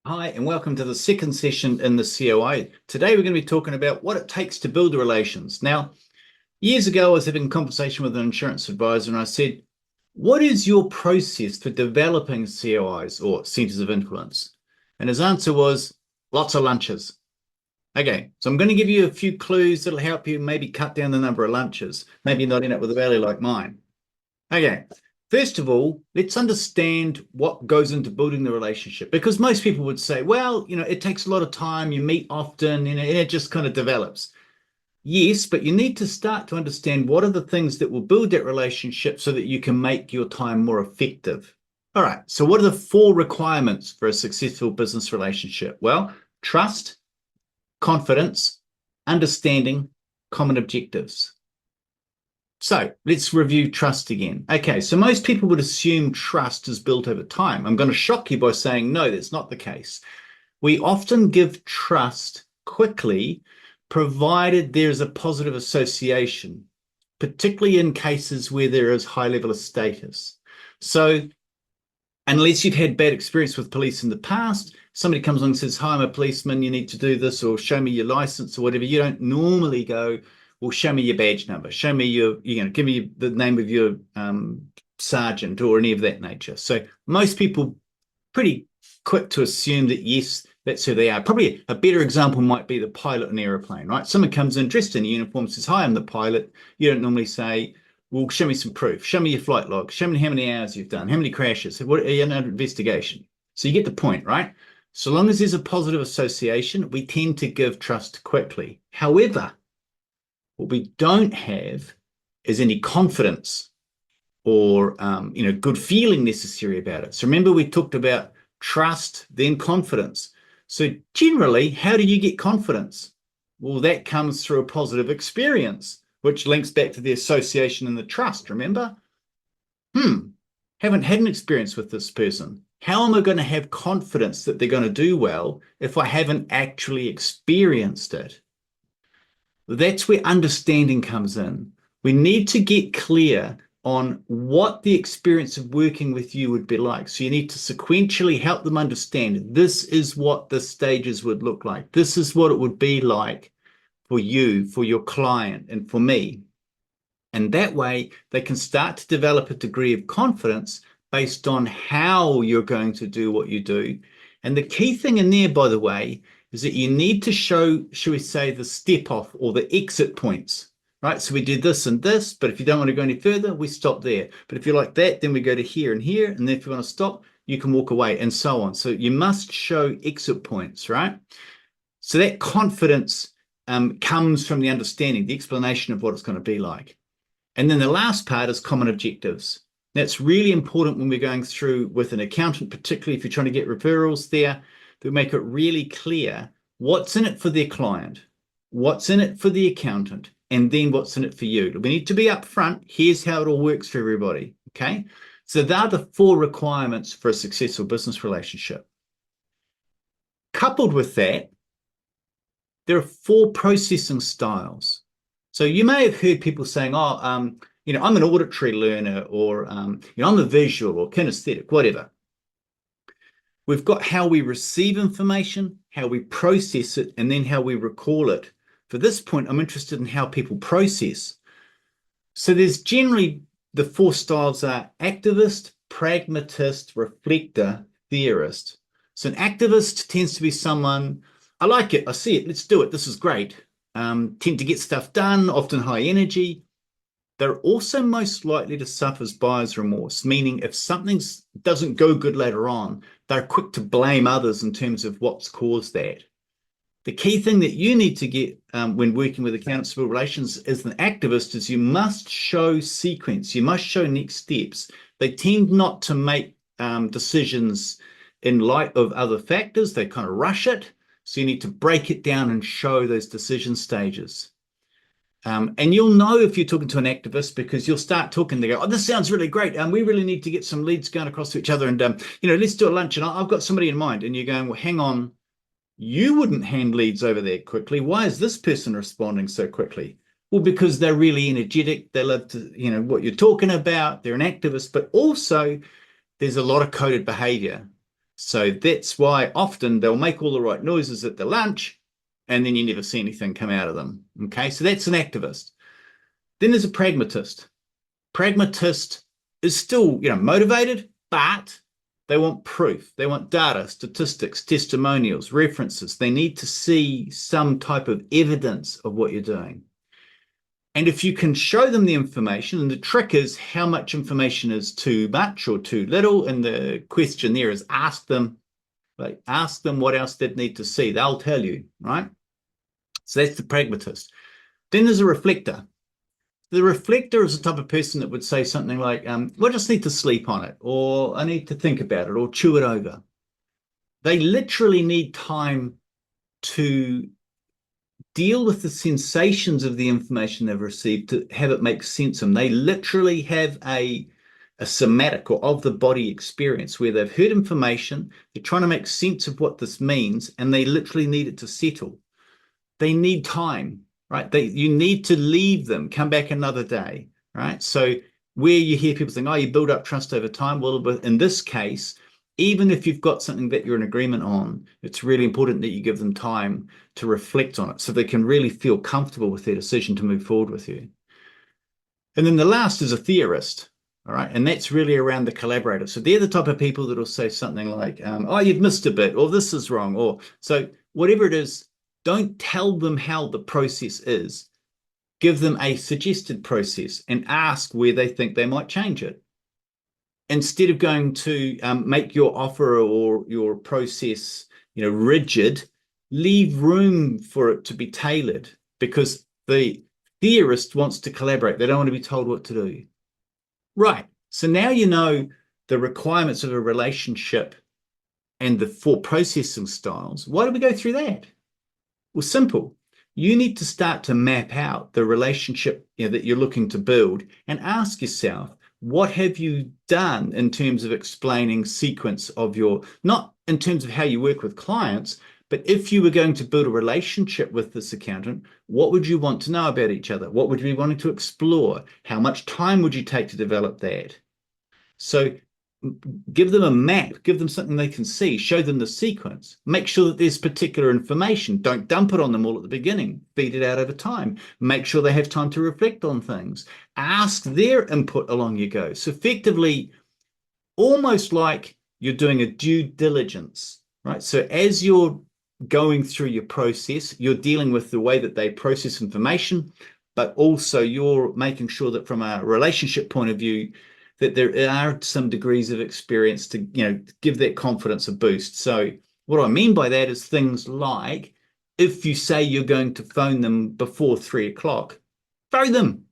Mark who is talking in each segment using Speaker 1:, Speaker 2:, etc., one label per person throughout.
Speaker 1: Hi, and welcome to the second session in the COI. Today, we're going to be talking about what it takes to build the relations. Now, years ago, I was having a conversation with an insurance advisor, and I said, what is your process for developing COIs or centers of influence? And his answer was lots of lunches. Okay, so I'm going to give you a few clues that'll help you maybe cut down the number of lunches, maybe not end up with a valley like mine. Okay, first of all, let's understand what goes into building the relationship because most people would say, well, it takes a lot of time, you meet often, and it just kind of develops. Yes, but you need to start to understand what are the things that will build that relationship so that you can make your time more effective. All right, so what are the four requirements for a successful business relationship? Well, trust, confidence, understanding, common objectives. So let's review trust again. Okay, so most people would assume trust is built over time. I'm going to shock you by saying, no, that's not the case. We often give trust quickly, provided there's a positive association, particularly in cases where there is high level of status. So unless you've had bad experience with police in the past, somebody comes along and says, hi, I'm a policeman, you need to do this, or show me your license or whatever. You don't normally go, well, show me your badge number, show me give me the name of your sergeant or any of that nature. So most people pretty quick to assume that, yes, that's who they are. Probably a better example might be the pilot in an airplane, right? Someone comes in dressed in a uniform, says, hi, I'm the pilot. You don't normally say, well, show me some proof. Show me your flight log. Show me how many hours you've done, how many crashes, what an investigation. So you get the point, right? So long as there's a positive association, we tend to give trust quickly. However, what we don't have is any confidence or good feeling necessary about it. So remember, we talked about trust, then confidence. So generally, how do you get confidence? Well, that comes through a positive experience, which links back to the association and the trust. Remember? Haven't had an experience with this person. How am I going to have confidence that they're going to do well if I haven't actually experienced it? That's where understanding comes in. We need to get clear on what the experience of working with you would be like. So you need to sequentially help them understand this is what the stages would look like. This is what it would be like for you, for your client, and for me. And that way they can start to develop a degree of confidence based on how you're going to do what you do. And the key thing in there, by the way, is that you need to show, shall we say, the step off or the exit points, right? So we do this and this, but if you don't want to go any further, we stop there. But if you like that, then we go to here and here. And then if you want to stop, you can walk away and so on. So you must show exit points, right? So that confidence comes from the understanding, the explanation of what it's going to be like. And then the last part is common objectives. That's really important when we're going through with an accountant, particularly if you're trying to get referrals there, to make it really clear what's in it for their client, what's in it for the accountant, and then what's in it for you. We need to be upfront. Here's how it all works for everybody. Okay. So they're the four requirements for a successful business relationship. Coupled with that, there are four processing styles. So you may have heard people saying, oh, I'm an auditory learner, or, I'm a visual or kinesthetic, whatever. We've got how we receive information, how we process it, and then how we recall it. For this point, I'm interested in how people process. So there's generally the four styles are activist, pragmatist, reflector, theorist. So an activist tends to be someone, I like it, I see it, let's do it, this is great. Tend to get stuff done, often high energy. They're also most likely to suffer buyer's remorse, meaning if something doesn't go good later on, they're quick to blame others in terms of what's caused that. The key thing that you need to get when working with accountants for relations as an activist is you must show sequence. You must show next steps. They tend not to make decisions in light of other factors. They kind of rush it. So you need to break it down and show those decision stages. And you'll know if you're talking to an activist because you'll start talking. They go, oh, this sounds really great. We really need to get some leads going across to each other. And, let's do a lunch. And I've got somebody in mind. And you're going, well, hang on. You wouldn't hand leads over there quickly. Why is this person responding so quickly? Well, because they're really energetic. They love to, what you're talking about. They're an activist. But also, there's a lot of coded behavior. So that's why often they'll make all the right noises at the lunch, and then you never see anything come out of them. Okay, so that's an activist. Then there's a pragmatist. Pragmatist is still, motivated, but they want proof. They want data, statistics, testimonials, references. They need to see some type of evidence of what you're doing. And if you can show them the information, and the trick is how much information is too much or too little, and the question there is ask them what else they'd need to see. They'll tell you, right? So that's the pragmatist. Then there's a reflector. The reflector is the type of person that would say something like, well, I just need to sleep on it, or I need to think about it, or chew it over. They literally need time to deal with the sensations of the information they've received to have it make sense to them. They literally have a somatic or of the body experience where they've heard information, they're trying to make sense of what this means, and they literally need it to settle. They need time, right? You need to leave them, come back another day, right? So where you hear people saying, oh, you build up trust over time, well, but in this case, even if you've got something that you're in agreement on, it's really important that you give them time to reflect on it so they can really feel comfortable with their decision to move forward with you. And then the last is a theorist, all right? And that's really around the collaborator. So they're the type of people that will say something like, oh, you've missed a bit, or this is wrong, or so whatever it is, don't tell them how the process is. Give them a suggested process and ask where they think they might change it. Instead of going to make your offer or your process, rigid, leave room for it to be tailored, because the theorist wants to collaborate. They don't want to be told what to do. Right. So now you know the requirements of a relationship and the 4 processing styles. Why do we go through that? Well, simple. You need to start to map out the relationship that you're looking to build and ask yourself, what have you done in terms of explaining sequence of not in terms of how you work with clients, but if you were going to build a relationship with this accountant, what would you want to know about each other? What would you be wanting to explore? How much time would you take to develop that? So give them a map, give them something they can see, show them the sequence, make sure that there's particular information. Don't dump it on them all at the beginning, feed it out over time, make sure they have time to reflect on things, ask their input along you go. So effectively, almost like you're doing a due diligence, right? So as you're going through your process, you're dealing with the way that they process information, but also you're making sure that from a relationship point of view, that there are some degrees of experience to, give that confidence a boost. So what I mean by that is things like, if you say you're going to phone them before 3 o'clock, phone them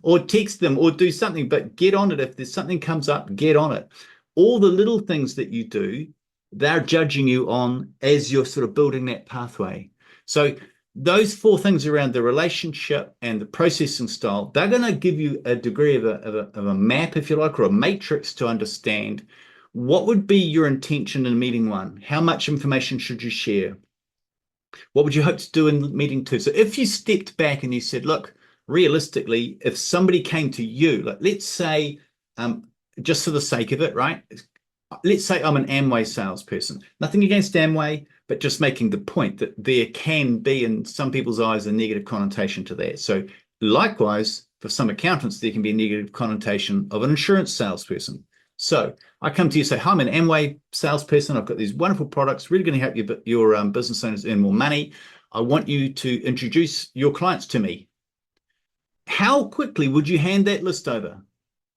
Speaker 1: or text them or do something, but get on it. If there's something comes up, get on it. All the little things that you do, they're judging you on as you're sort of building that pathway. So those 4 things around the relationship and the processing style, they're going to give you a degree of a map, if you like, or a matrix to understand what would be your intention in meeting 1. How much information should you share? What would you hope to do in meeting 2? So if you stepped back and you said, look, realistically, if somebody came to you, like let's say, just for the sake of it, right? Let's say I'm an Amway salesperson. Nothing against Amway, but just making the point that there can be, in some people's eyes, a negative connotation to that. So likewise, for some accountants, there can be a negative connotation of an insurance salesperson. So I come to you and say, hi, I'm an Amway salesperson. I've got these wonderful products, really going to help your business owners earn more money. I want you to introduce your clients to me. How quickly would you hand that list over?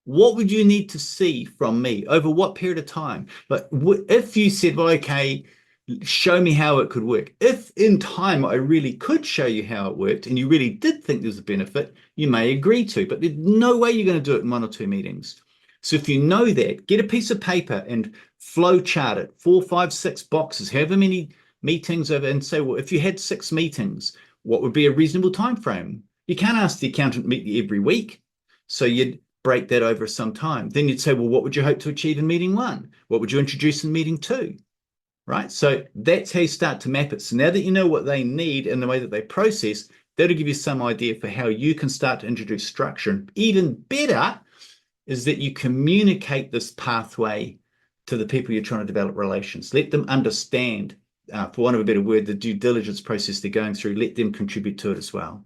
Speaker 1: What would you need to see from me over what period of time? But if you said, well, okay, show me how it could work. If in time I really could show you how it worked and you really did think there's a benefit, you may agree to, but there's no way you're going to do it in 1 or 2 meetings. So if you know that, get a piece of paper and flow chart it, 4, 5, 6 boxes, however many meetings over, and say, well, if you had 6 meetings, what would be a reasonable time frame? You can't ask the accountant to meet you every week. So you'd break that over some time. Then you'd say, well, what would you hope to achieve in meeting 1? What would you introduce in meeting 2? Right? So that's how you start to map it. So now that you know what they need and the way that they process, that'll give you some idea for how you can start to introduce structure. And even better is that you communicate this pathway to the people you're trying to develop relations. Let them understand, for want of a better word, the due diligence process they're going through. Let them contribute to it as well.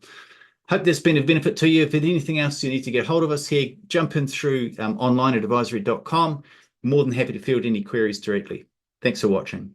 Speaker 1: Hope that's been of benefit to you. If there's anything else you need to get hold of us here, jump in through online at advisory.com. More than happy to field any queries directly. Thanks for watching.